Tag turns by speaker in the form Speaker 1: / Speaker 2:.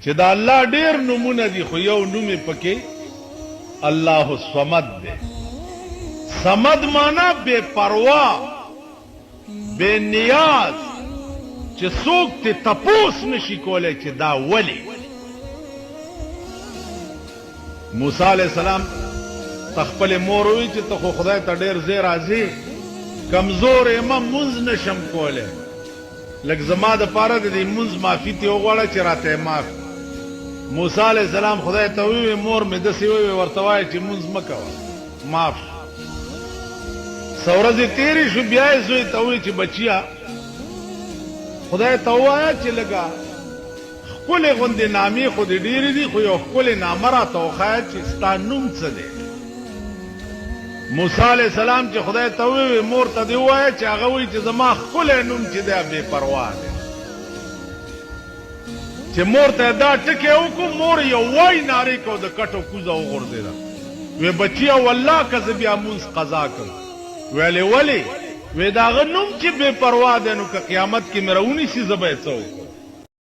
Speaker 1: چې دا الله ډیر نومونه دي خو یو نوم یې پکې الله الصمد دی. صمد معنا بے پروا بے نیاز چې څوک ته تپوس نشي کولای چې دا ولی. موسی علیہ السلام تخپل مور وی چې ته خو خدای ته ډیر زیر راځي کمزور یم منځ نشم کوله لکه زما د پاره د دې منځ معافي ته وغواړه چې راته معاف. موسی علیہ السلام خدای ته وی مور مې دسې وی ورته وایي چې منځ مکوه معاف. څو ورځې تېرې شو بیا یې زوی ته وی چې بچیا خدای ته ووایه چې لږه ښکلې غوندې نامې خو دې ډېرې دي خو یو ښکلې نامه راته وښایه چې ستا نوم څه دی. موسی علیہ السلام چې خدای ته ووی مور ته دې ووایه چې هغه وایي چې زما ښکلی نوم چې دی بې پروا دی. چې مور ته دا ټکې وکړو مور یو وای نارې کو د کټو کوزه وغورځېده وی بچیا والله که زه بیا مونځ قضا کړم. ویلې ولې؟ وی د هغه نوم چې بې پروا دی نو که قیامت کې مې راونیسي زه به یې څه وکړم.